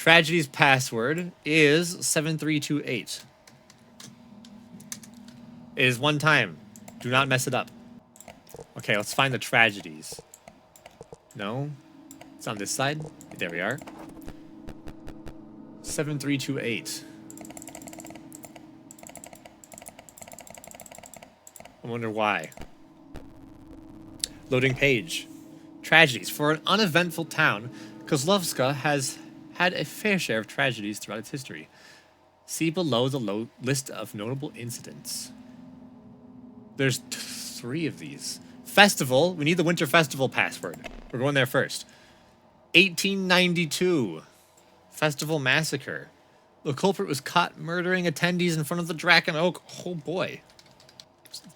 Tragedy's password is 7328. It is one time. Do not mess it up. Okay, let's find the tragedies. No? It's on this side. There we are. 7328. I wonder why. Loading page. Tragedies. For an uneventful town, Kozlovka has had a fair share of tragedies throughout its history. See below the list of notable incidents. There's 3 of these. Festival. We need the Winter Festival password. We're going there first. 1892. Festival massacre. The culprit was caught murdering attendees in front of the Draken Oak. Oh boy.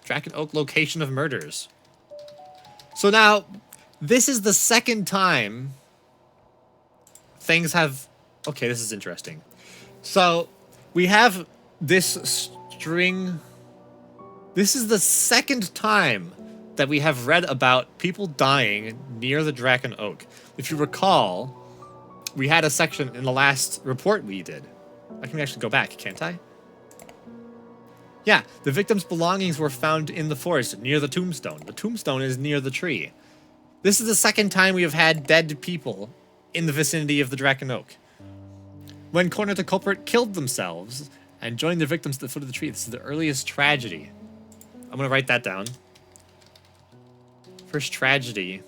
Draken Oak location of murders. So now, this is the second time things have... Okay, this is interesting. So, we have this string... This is the second time that we have read about people dying near the Draken Oak. If you recall, we had a section in the last report we did. I can actually go back, can't I? Yeah, the victim's belongings were found in the forest near the tombstone. The tombstone is near the tree. This is the second time we have had dead people in the vicinity of the Draken Oak. When cornered, the culprit killed themselves and joined their victims at the foot of the tree. This is the earliest tragedy. I'm going to write that down. First tragedy.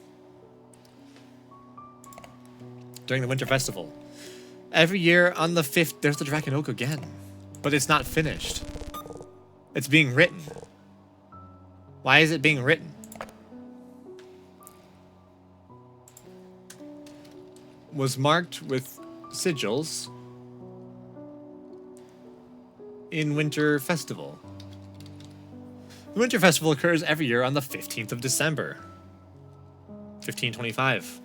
During the Winter Festival. Every year on the 5th, there's the Draken Oak again. But it's not finished. It's being written. Why is it being written? Was marked with sigils in Winter Festival. The Winter Festival occurs every year on the 15th of December. 1525.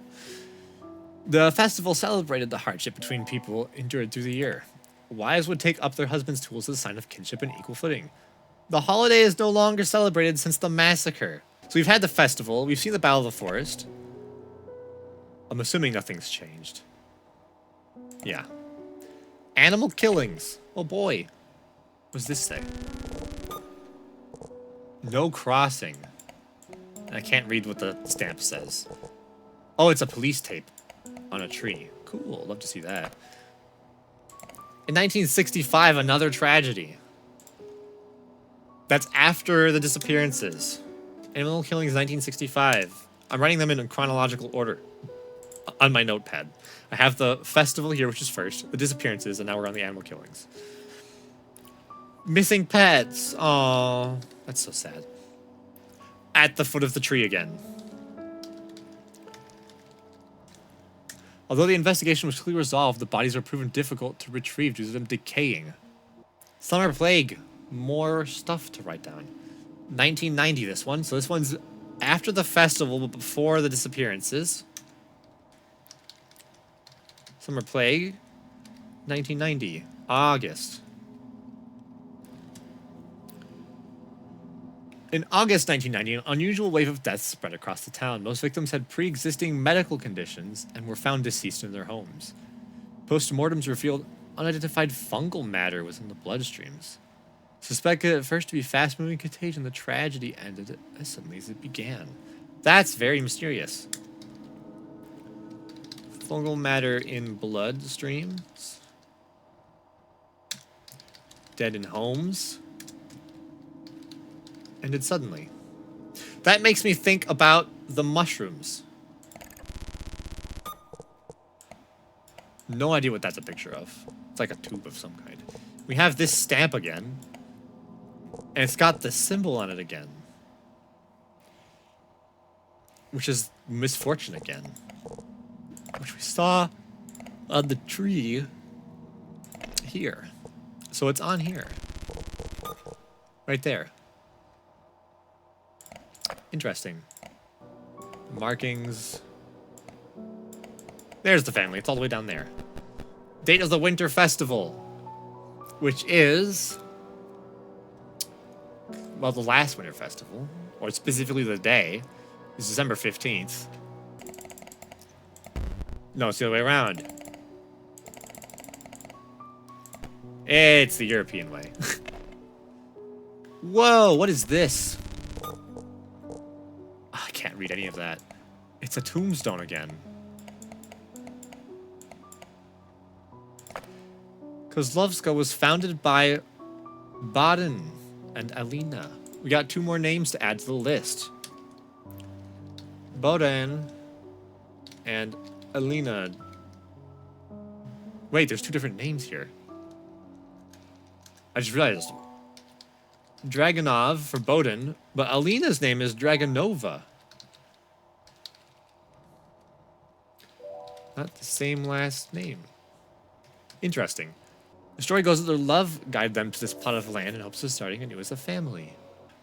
The festival celebrated the hardship between people endured through the year. Wives would take up their husbands' tools as a sign of kinship and equal footing. The holiday is no longer celebrated since the massacre. So we've had the festival, we've seen the Battle of the Forest. I'm assuming nothing's changed. Yeah. Animal killings. Oh boy. What does this say? No crossing. I can't read what the stamp says. Oh, it's a police tape on a tree. Cool, love to see that. In 1965, another tragedy. That's after the disappearances. Animal killings 1965. I'm writing them in chronological order on my notepad. I have the festival here, which is first, the disappearances, and now we're on the animal killings. Missing pets. Aww, that's so sad. At the foot of the tree again. Although the investigation was clearly resolved, the bodies were proven difficult to retrieve due to them decaying. Summer plague. More stuff to write down. 1990, this one. So this one's after the festival, but before the disappearances. Summer plague. 1990. August. In August 1990, an unusual wave of deaths spread across the town. Most victims had pre-existing medical conditions and were found deceased in their homes. Post-mortems revealed unidentified fungal matter was in the bloodstreams. Suspected at first to be fast-moving contagion, the tragedy ended as suddenly as it began. That's very mysterious. Fungal matter in bloodstreams. Dead in homes. Ended suddenly. That makes me think about the mushrooms. No idea what that's a picture of. It's like a tube of some kind. We have this stamp again. And it's got the symbol on it again. Which is misfortune again. Which we saw on the tree here. So it's on here. Right there. Interesting. Markings. There's the family. It's all the way down there. Date of the Winter Festival. Which is... well, the last Winter Festival, or specifically the day, is December 15th. No, it's the other way around. It's the European way. Whoa, what is this? Oh, I can't read any of that. It's a tombstone again. Kozlovka was founded by Baden and Alina. We got 2 more names to add to the list. Boden and Alina. Wait, there's 2 different names here. I just realized. Dragonov for Boden, but Alina's name is Dragonova. Not the same last name. Interesting. The story goes that their love guided them to this plot of land in hopes of starting anew as a family.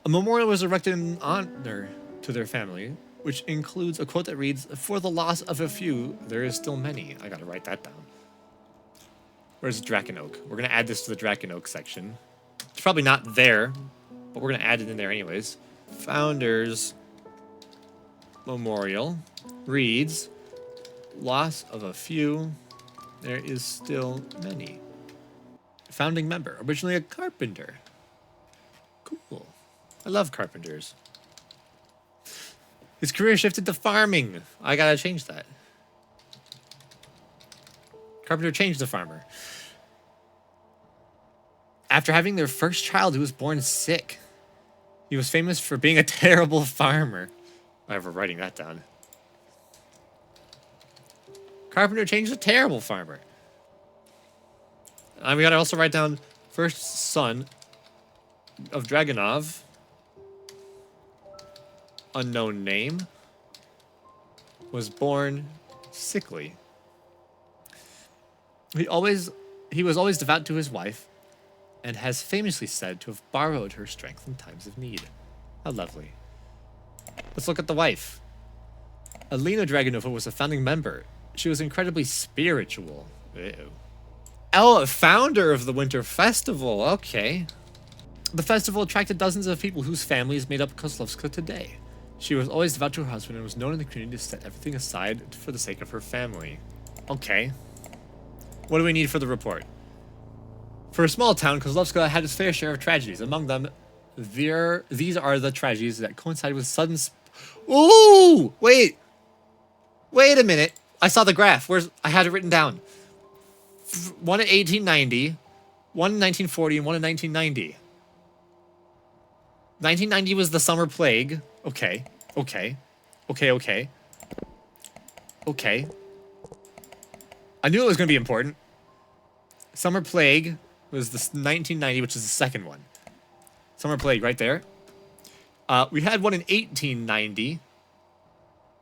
A memorial was erected in honor to their family, which includes a quote that reads, "For the loss of a few, there is still many." I gotta write that down. Where's Draken Oak? We're gonna add this to the Draken Oak section. It's probably not there, but we're gonna add it in there anyways. Founders Memorial reads, "Loss of a few, there is still many." Founding member, originally a carpenter. Cool. I love carpenters. His career shifted to farming. I gotta change that. Carpenter changed to farmer. After having their first child, he was born sick. He was famous for being a terrible farmer. I'm writing that down. Carpenter changed to terrible farmer. We gotta also write down first son of Dragonov. Unknown name. Was born sickly. He was always devout to his wife, and has famously said to have borrowed her strength in times of need. How lovely. Let's look at the wife. Alina Dragonova was a founding member. She was incredibly spiritual. Ew. Oh, a founder of the Winter Festival. Okay. The festival attracted dozens of people whose families made up Kozlovka today. She was always devout to her husband and was known in the community to set everything aside for the sake of her family. Okay. What do we need for the report? For a small town, Kozlovka had its fair share of tragedies. Among them, these are the tragedies that coincide with sudden... Ooh! Wait! Wait a minute. I saw the graph. I had it written down. One in 1890, one in 1940, and one in 1990. 1990 was the summer plague. Okay. Okay. Okay, okay. Okay. I knew it was going to be important. Summer plague was the 1990, which is the second one. Summer plague right there. We had one in 1890.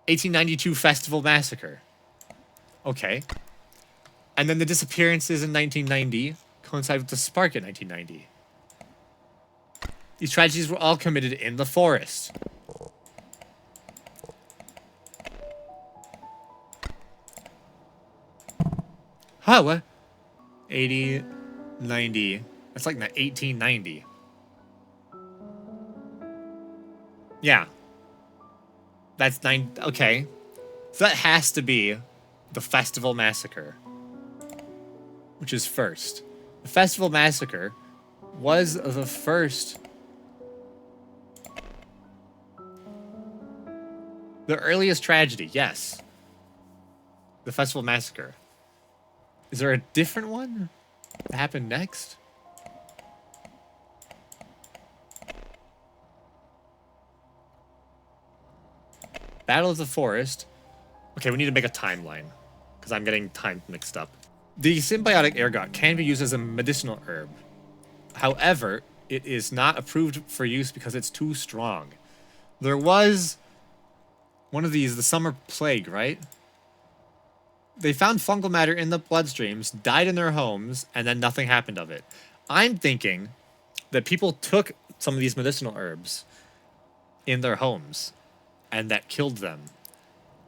1892 Festival Massacre. Okay. And then the disappearances in 1990 coincide with the spark in 1990. These tragedies were all committed in the forest. Huh, what? 80, 90. That's like 1890. Yeah. That's 9. Okay. So that has to be the Festival Massacre, which is first. The Festival Massacre was the first. The earliest tragedy, yes. The Festival Massacre. Is there a different one that happened next? Battle of the Forest. Okay, we need to make a timeline, because I'm getting time mixed up. The symbiotic ergot can be used as a medicinal herb. However, it is not approved for use because it's too strong. There was one of these, the summer plague, right? They found fungal matter in the bloodstreams, died in their homes, and then nothing happened of it. I'm thinking that people took some of these medicinal herbs in their homes, and that killed them.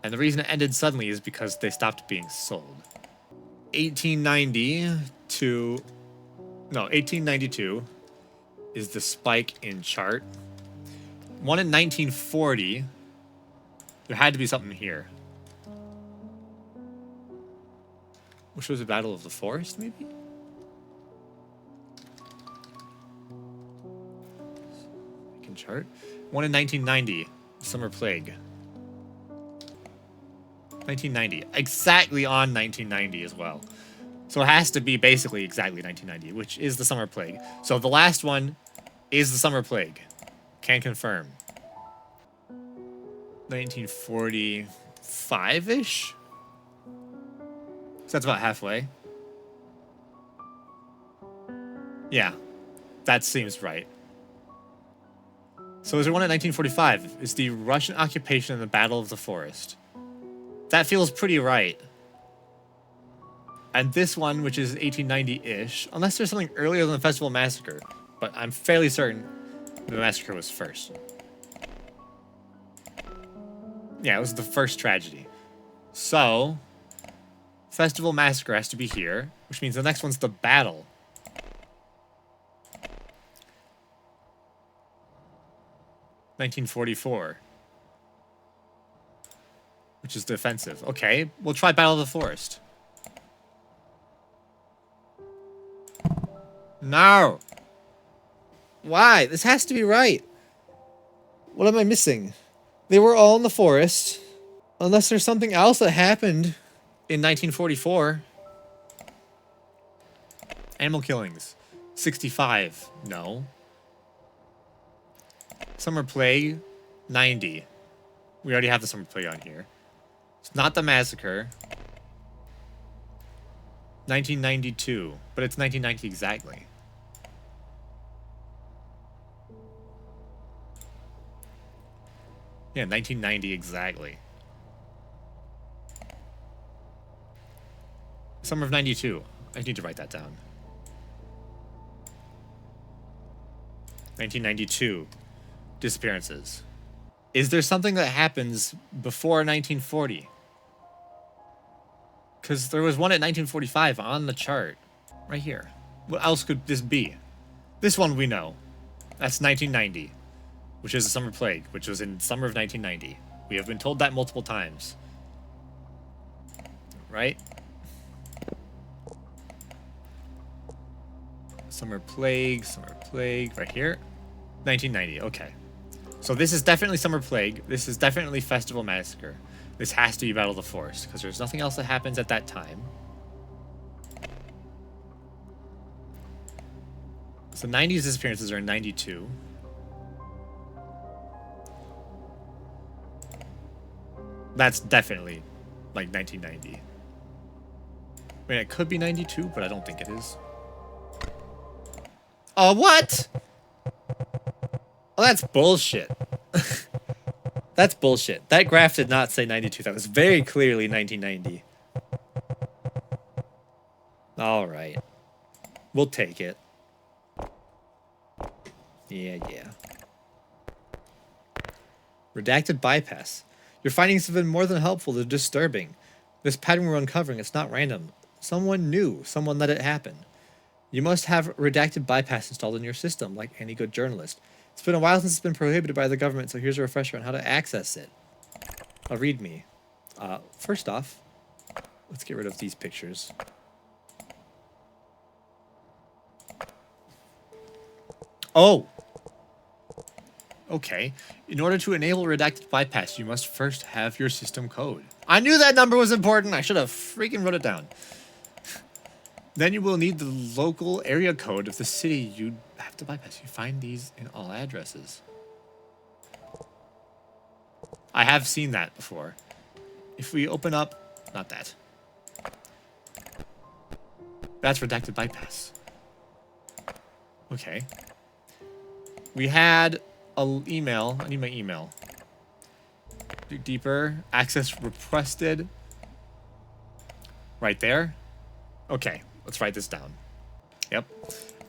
And the reason it ended suddenly is because they stopped being sold. 1892 is the spike in chart. One in 1940. There had to be something here. Which was the Battle of the Forest, maybe? chart. One in 1990, Summer Plague. 1990, exactly on 1990 as well. So it has to be basically exactly 1990, which is the Summer Plague. So the last one is the Summer Plague. Can confirm. 1945-ish? So that's about halfway. Yeah, that seems right. So is there one in 1945? Is the Russian occupation in the Battle of the Forest? That feels pretty right. And this one, which is 1890-ish, unless there's something earlier than the Festival Massacre, but I'm fairly certain the massacre was first. Yeah, it was the first tragedy. So, Festival Massacre has to be here, which means the next one's the battle. (1944), which is defensive. Okay, we'll try Battle of the Forest. No! Why? This has to be right. What am I missing? They were all in the forest. Unless there's something else that happened in 1944. Animal killings. 65. No. Summer Plague. 90. We already have the Summer Plague on here. It's not the massacre. 1992. But it's 1990 exactly. Yeah, 1990 exactly. Summer of 92. I need to write that down. 1992. Disappearances. Is there something that happens before 1940? Because there was one at 1945 on the chart. Right here. What else could this be? This one we know. That's 1990. Which is the Summer Plague, which was in summer of 1990. We have been told that multiple times. Right? Summer Plague, right here. 1990, okay. So this is definitely Summer Plague. This is definitely Festival Massacre. This has to be Battle of the Forest, because there's nothing else that happens at that time. So 90s disappearances are in 92. That's definitely, like, 1990. I mean, it could be 92, but I don't think it is. Oh, what? Oh, that's bullshit. That's bullshit. That graph did not say 92. That was very clearly 1990. All right. We'll take it. Yeah. Redacted bypass. Your findings have been more than helpful. They're disturbing. This pattern we're uncovering, it's not random. Someone knew. Someone let it happen. You must have redacted bypass installed in your system, like any good journalist. It's been a while since it's been prohibited by the government, so here's a refresher on how to access it. A README. First off, let's get rid of these pictures. Oh! Okay. In order to enable redacted bypass, you must first have your system code. I knew that number was important. I should have freaking wrote it down. Then you will need the local area code of the city you have to bypass. You find these in all addresses. I have seen that before. If we open up... Not that. That's redacted bypass. Okay. We had an email. I need my email. Dig deeper. Access requested. Right there. Okay. Let's write this down. Yep.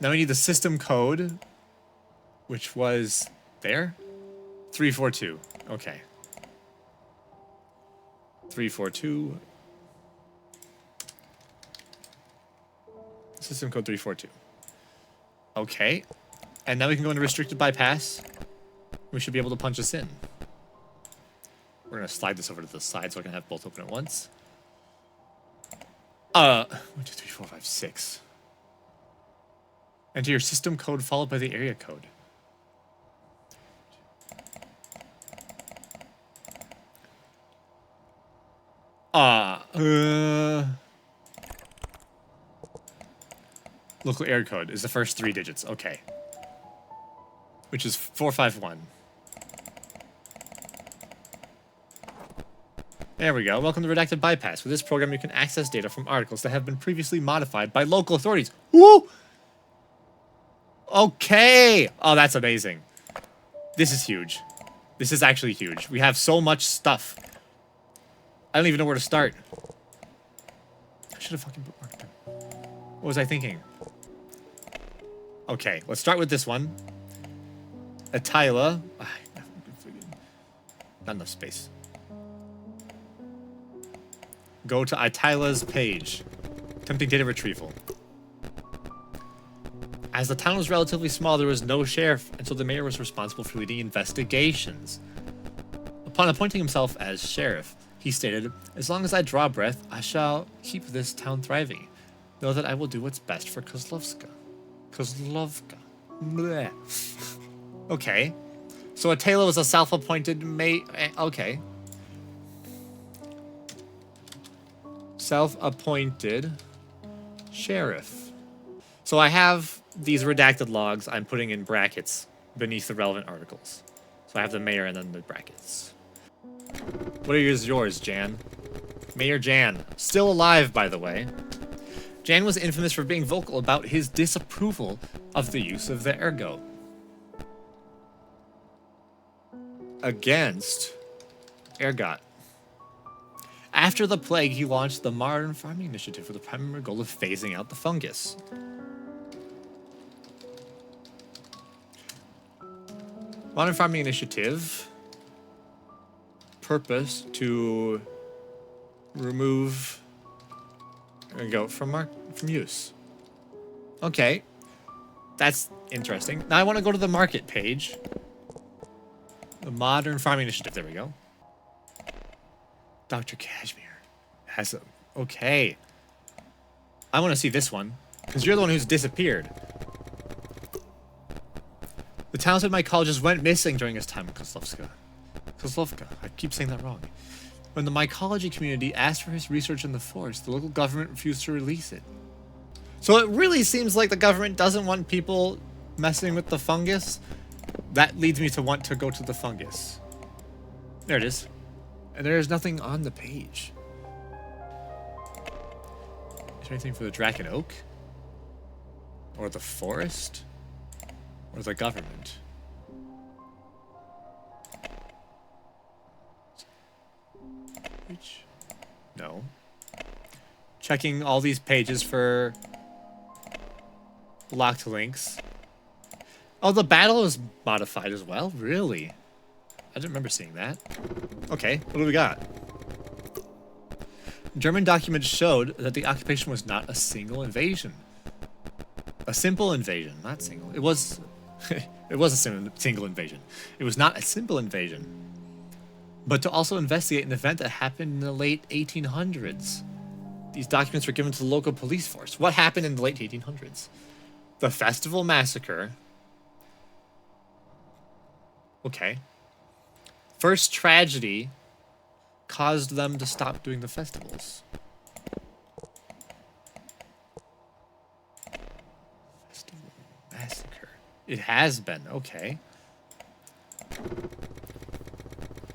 Now we need the system code, which was there? 342. Okay. 342. System code 342. Okay. And now we can go into restricted bypass. We should be able to punch this in. We're going to slide this over to the side so I can have both open at once. 1, 2, 3, 4, 5, 6. Enter your system code followed by the area code. Local area code is the first 3 digits. Okay. Which is 451. There we go. Welcome to Redacted Bypass. With this program, you can access data from articles that have been previously modified by local authorities. Woo! Okay! Oh, that's amazing. This is huge. This is actually huge. We have so much stuff. I don't even know where to start. I should have fucking bookmarked them. What was I thinking? Okay, let's start with this one. Attila. Not enough space. Go to Attila's page. Attempting data retrieval. As the town was relatively small, there was no sheriff, and so the mayor was responsible for leading investigations. Upon appointing himself as sheriff, he stated, "As long as I draw breath, I shall keep this town thriving. Know that I will do what's best for Kozlovka." Kozlovka. Bleh. Okay. So Attila was a self-appointed okay. Self-appointed sheriff. So I have these redacted logs I'm putting in brackets beneath the relevant articles. So I have the mayor and then the brackets. What are yours, Jan? Mayor Jan. Still alive, by the way. Jan was infamous for being vocal about his disapproval of the use of the ergo. Against ergot. After the plague, he launched the Modern Farming Initiative with the primary goal of phasing out the fungus. Modern Farming Initiative. Purpose to remove goat from use. Okay. That's interesting. Now I want to go to the market page. The Modern Farming Initiative. There we go. Dr. Cashmere has a... Okay. I want to see this one, because you're the one who's disappeared. The talented mycologist went missing during his time in Kozlovka. Kozlovka. I keep saying that wrong. When the mycology community asked for his research in the forest, the local government refused to release it. So it really seems like the government doesn't want people messing with the fungus. That leads me to want to go to the fungus. There it is. And there is nothing on the page. Is there anything for the Draken Oak? Or the forest? Or the government? No. Checking all these pages for locked links. Oh, the battle is modified as well? Really? I didn't remember seeing that. Okay, what do we got? German documents showed that the occupation was not a single invasion. A simple invasion, not single. It was it was a single invasion. It was not a simple invasion. But to also investigate an event that happened in the late 1800s. These documents were given to the local police force. What happened in the late 1800s? The Festival Massacre. Okay. First tragedy caused them to stop doing the festivals. Festival Massacre. It has been. Okay.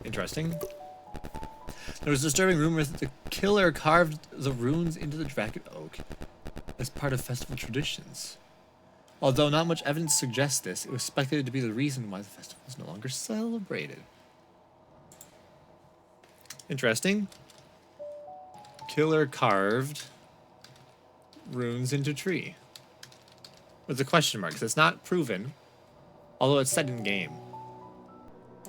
Interesting. There was a disturbing rumor that the killer carved the runes into the Draken Oak as part of festival traditions. Although not much evidence suggests this, it was speculated to be the reason why the festival is no longer celebrated. Interesting. Killer carved runes into tree. With a question mark, because it's not proven, although it's set in game.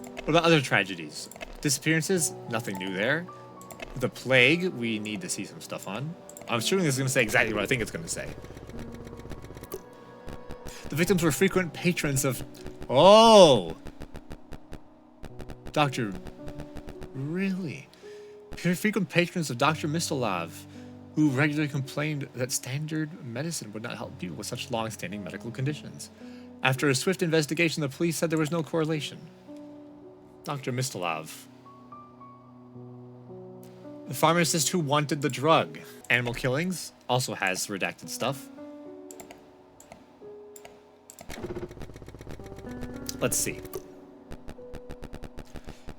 What about other tragedies? Disappearances? Nothing new there. The plague, we need to see some stuff on. I'm assuming this is going to say exactly what I think it's going to say. The victims were frequent patrons of... Oh! Dr. Really? Frequent patrons of Dr. Mistolov, who regularly complained that standard medicine would not help people with such long-standing medical conditions. After a swift investigation, the police said there was no correlation. Dr. Mistolov. The pharmacist who wanted the drug. Animal killings also has redacted stuff. Let's see.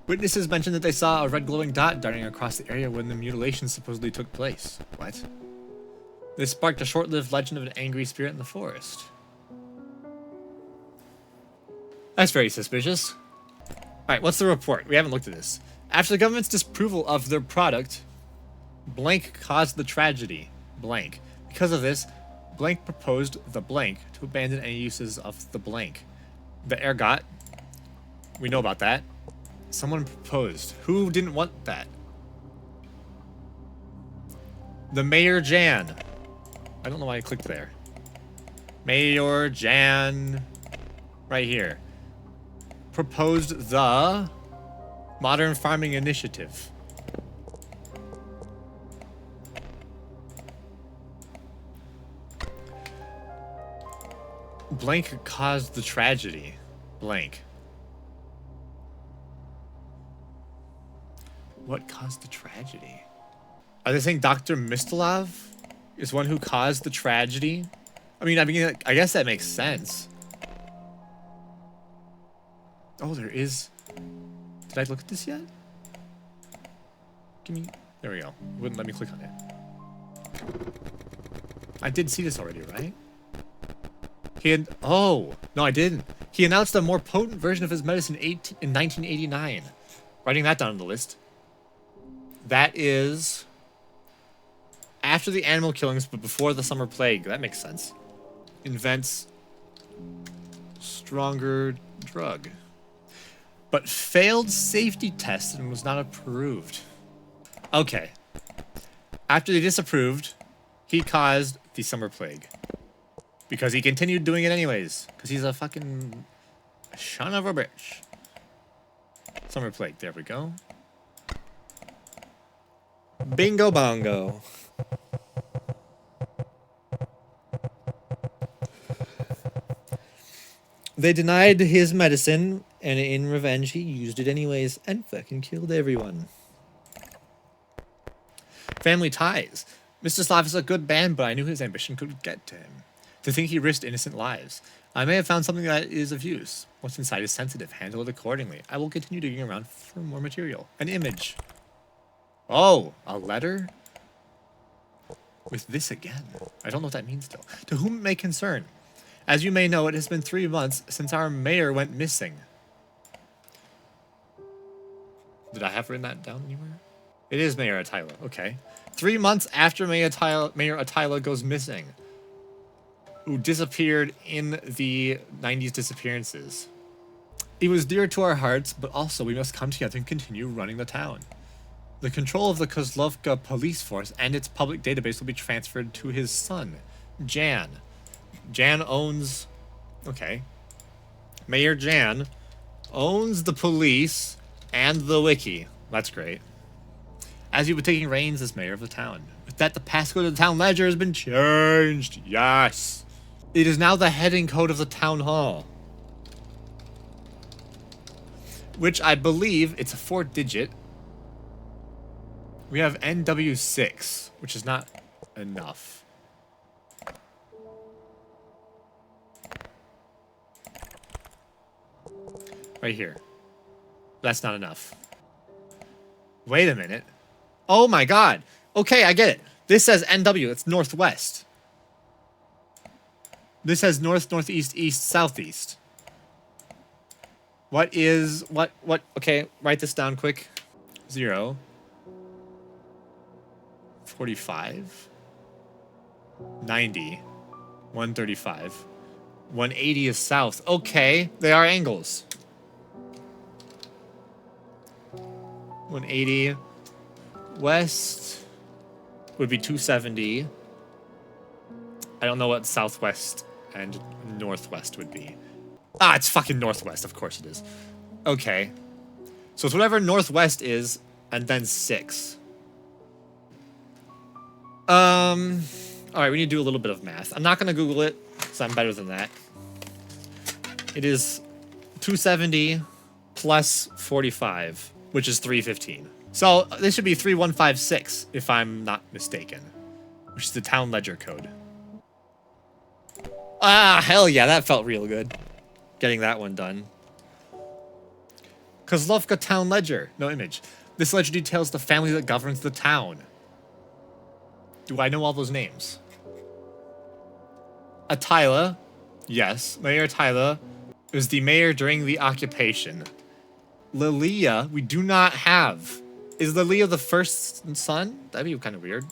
Witnesses mentioned that they saw a red glowing dot darting across the area when the mutilation supposedly took place. What? This sparked a short-lived legend of an angry spirit in the forest. That's very suspicious. Alright, what's the report? We haven't looked at this. After the government's disapproval of their product, blank caused the tragedy. Blank. Because of this, blank proposed the blank to abandon any uses of the blank. The ergot. We know about that. Someone proposed. Who didn't want that? The Mayor Jan. I don't know why I clicked there. Mayor Jan. Right here. Proposed the Modern Farming Initiative. Blank caused the tragedy. Blank. What caused the tragedy? Are they saying Dr. Mistalov is one who caused the tragedy? I mean, I guess that makes sense. Oh, there is. Did I look at this yet? Give me. There we go. It wouldn't let me click on it. I did see this already, right? He had. Oh no, I didn't. He announced a more potent version of his medicine in 1989. Writing that down on the list. That is after the animal killings, but before the summer plague. That makes sense. Invents stronger drug. But failed safety test and was not approved. Okay. After they disapproved, he caused the summer plague. Because he continued doing it anyways. Because he's a fucking son of a bitch. Summer plague. There we go. Bingo bongo. They denied his medicine, and in revenge he used it anyways and fucking killed everyone. Family ties. Mr. Slav is a good man, but I knew his ambition could get to him. To think he risked innocent lives. I may have found something that is of use. What's inside is sensitive. Handle it accordingly. I will continue digging around for more material. An image. Oh, a letter? With this again. I don't know what that means though. To whom it may concern. As you may know, it has been 3 months since our mayor went missing. Did I have written that down anywhere? It is Mayor Attila. Okay. 3 months after Mayor Attila goes missing. Who disappeared in the 90s disappearances. He was dear to our hearts, but also we must come together and continue running the town. The control of the Kozlovka police force and its public database will be transferred to his son, Jan. Jan owns... Okay. Mayor Jan owns the police and the wiki. That's great. As you were taking reins as mayor of the town. With that, the passcode of the town ledger has been changed. Yes. It is now the heading code of the town hall. Which I believe it's a 4-digit. We have NW6, which is not enough. Right here. That's not enough. Wait a minute. Oh my god. Okay, I get it. This says NW. It's northwest. This says north, northeast, east, southeast. What is... What? Okay, write this down quick. 0. 45. 90. 135. 180 is south. Okay, they are angles. 180 west would be 270. I don't know what southwest and northwest would be. Ah, it's fucking northwest. Of course it is. Okay. So it's whatever northwest is, and then 6. Alright, we need to do a little bit of math. I'm not going to Google it, because I'm better than that. It is 270 plus 45, which is 315. So this should be 3156, if I'm not mistaken, which is the town ledger code. Ah, hell yeah, that felt real good. Getting that one done. Kozlovka town ledger. No image. This ledger details the family that governs the town. Do I know all those names? Attila. Yes, Mayor Attila was the mayor during the occupation. Lilia, we do not have. Is Lilia the first son? That'd be kind of weird.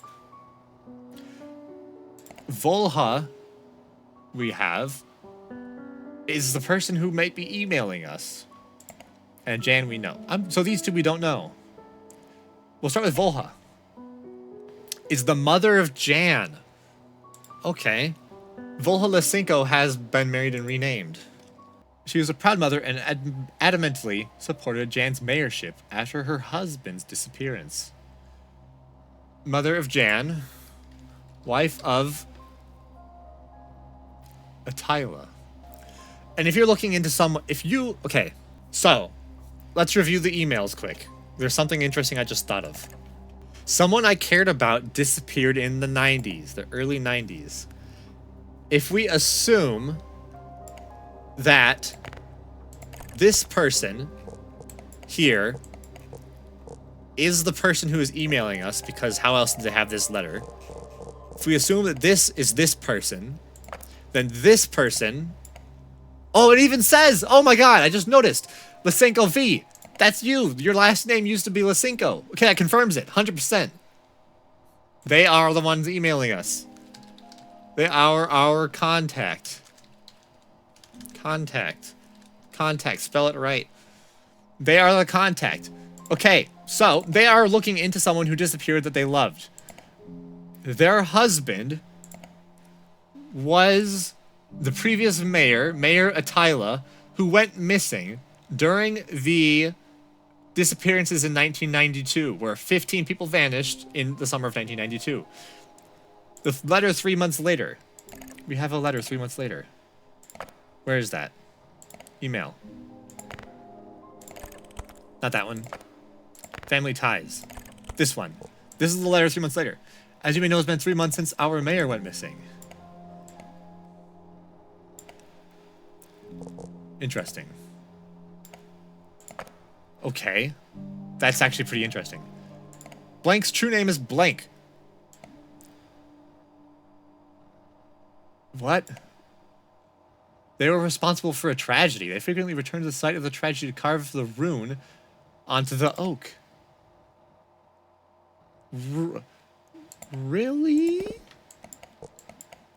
Volha, we have, is the person who might be emailing us. And Jan, we know. So these two we don't know. We'll start with Volha. Is the mother of Jan. Okay. Volha Lysenko has been married and renamed. She was a proud mother and adamantly supported Jan's mayorship after her husband's disappearance. Mother of Jan, wife of Attila. And if you're looking into okay, so let's review the emails quick. There's something interesting I just thought of. Someone I cared about disappeared in the 90s, the early 90s. If we assume that this person here is the person who is emailing us, because how else did they have this letter? If we assume that this is this person, then this person... Oh, it even says! Oh my god, I just noticed! Lysenko V! That's you! Your last name used to be Lysenko. Okay, that confirms it, 100%. They are the ones emailing us. They are our contact. Contact, spell it right. They are the contact. Okay, so they are looking into someone who disappeared that they loved. Their husband was the previous mayor, Mayor Attila, who went missing during the disappearances in 1992, where 15 people vanished in the summer of 1992. The letter 3 months later. We have a letter 3 months later. Where is that? Email. Not that one. Family ties. This one. This is the letter 3 months later. As you may know, it's been 3 months since our mayor went missing. Interesting. Okay. That's actually pretty interesting. Blank's true name is Blank. What? They were responsible for a tragedy. They frequently returned to the site of the tragedy to carve the rune onto the oak. Really?